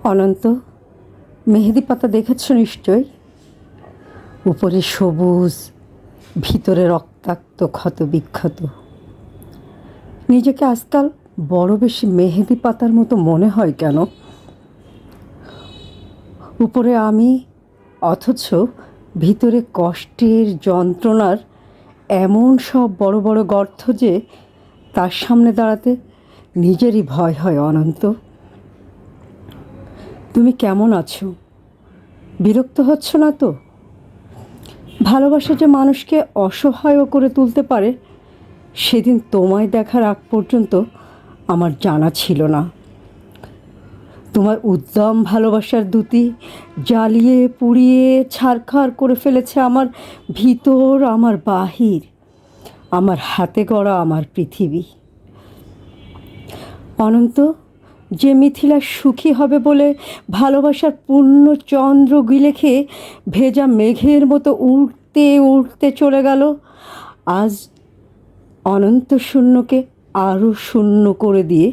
অনন্ত, মেহেদি পাতা দেখেছ নিশ্চয়? উপরে সবুজ, ভিতরে রক্তাক্ত ক্ষত বিক্ষত। নিজেকে আজকাল বড় বেশি মেহেদি পাতার মতো মনে হয় কেন? উপরে আমি, অথচ ভিতরে কষ্টের যন্ত্রণার এমন সব বড় বড় গর্ত যে তার সামনে দাঁড়াতে নিজেরই ভয় হয়। অনন্ত, তুমি কেমন আছো? বিরক্ত হচ্ছ না তো? ভালোবাসা যে মানুষকে অসহায় করে তুলতে পারে সেদিন তোমায় দেখার আগ পর্যন্ত আমার জানা ছিল না। তোমার উদ্দাম ভালোবাসার দ্যুতি জ্বালিয়ে পুড়িয়ে ছারখার করে ফেলেছে আমার ভিতর, আমার বাহির, আমার হাতে গড়া আমার পৃথিবী। অনন্ত, যে মিথিলা সুখী হবে বলে ভালোবাসার পূর্ণ চন্দ্র গিলে খেয়ে ভেজা মেঘের মতো উড়তে উড়তে চলে গেল, আজ অনন্ত শূন্যকে আরও শূন্য করে দিয়ে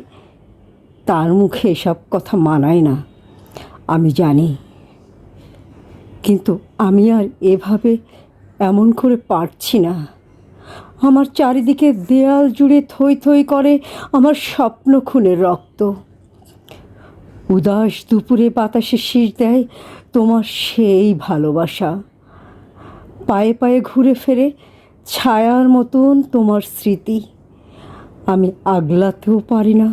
তার মুখে এসব কথা মানায় না, আমি জানি। কিন্তু আমি আর এভাবে এমন করে পারছি না। আমার চারিদিকে দেয়াল জুড়ে থই থই করে আমার স্বপ্ন খুনের রক্ত। উদাস দুপুরে বাতাসে শির দেয় তোমার সেই ভালোবাসা। পায়ে পায়ে ঘুরে ফেরে ছায়ার মতন তোমার স্মৃতি। আমি আগলাতেও পারি না,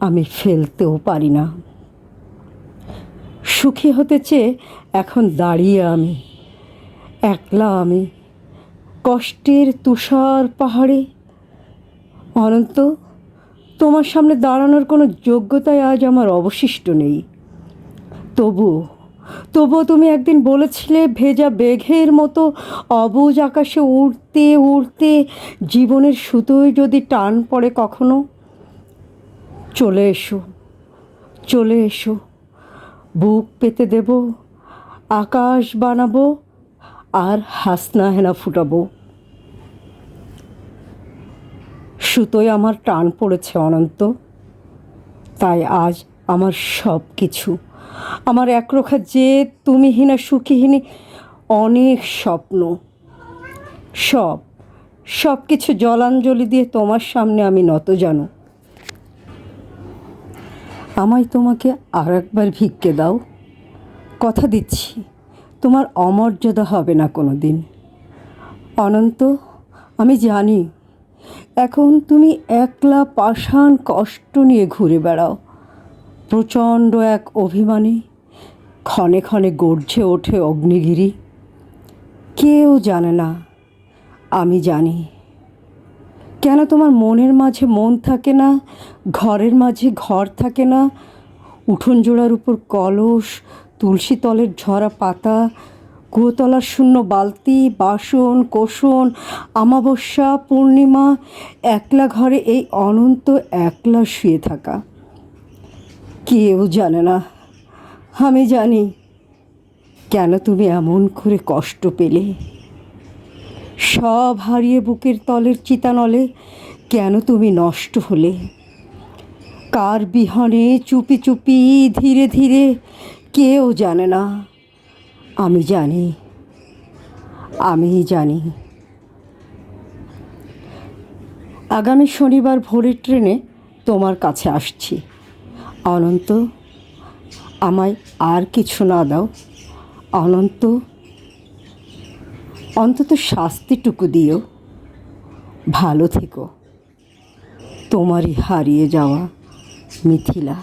আমি ফেলতেও পারি না। সুখী হতে চেয়ে এখন দাঁড়িয়ে আমি, একলা আমি, কষ্টের তুষার পাহাড়ে। অনন্ত, তোমার সামনে দাঁড়ানোর কোনো যোগ্যতাই আজ আমার অবশিষ্ট নেই। তবুও তুমি একদিন বলেছিলে ভেজা মেঘের মতো অবুঝ আকাশে উড়তে উড়তে জীবনের সুতোয় যদি টান পড়ে কখনো, চলে এসো, চলে এসো, বুক পেতে দেব, আকাশ বানাবো আর হাসনা হেনা ফুটাবো। সুতোয় আমার টান পড়েছে অনন্ত, তাই আজ আমার সব কিছু, আমার একরোখা যে তুমিহীনা সুখীহীনী অনেক স্বপ্ন, সব কিছু জলাঞ্জলি দিয়ে তোমার সামনে আমি নত জানো। আমায় তোমাকে আর একবার ভিক্ষে দাও, কথা দিচ্ছি তোমার অমর্যাদা হবে না কোনো দিন। অনন্ত, আমি জানি এখন তুমি একলা পাষাণ কষ্ট নিয়ে ঘুরে বেড়াও। প্রচণ্ড এক অভিমানে ক্ষণে ক্ষণে গর্জে ওঠে অগ্নিগিরি। কেউ জানে না, আমি জানি। কেন তোমার মনের মাঝে মন থাকে না, ঘরের মাঝে ঘর থাকে না, উঠোন জোড়ার উপর কলস, তুলসী তলের ঝরা পাতা, কুয়োতলার শূন্য বালতি, বাসন কোসন, অমাবস্যা পূর্ণিমা, একলা ঘরে এই অনন্ত একলা শুয়ে থাকা। কেউ জানে না, আমি জানি। কেন তুমি এমন করে কষ্ট পেলে? সব হারিয়ে বুকের তলের চিতানলে কেন তুমি নষ্ট হলে? কার বিহনে চুপি চুপি ধীরে ধীরে, কেউ জানে না, আমি জানি, আমি জানি। আগামী শনিবার ভোরের ট্রেনে তোমার কাছে আসছি। অনন্ত, আমায় আর কিছু না দাও। অনন্ত, অন্তত শাস্তিটুকু দিও। ভালো থেকো। তোমারই হারিয়ে যাওয়া মিথিলা।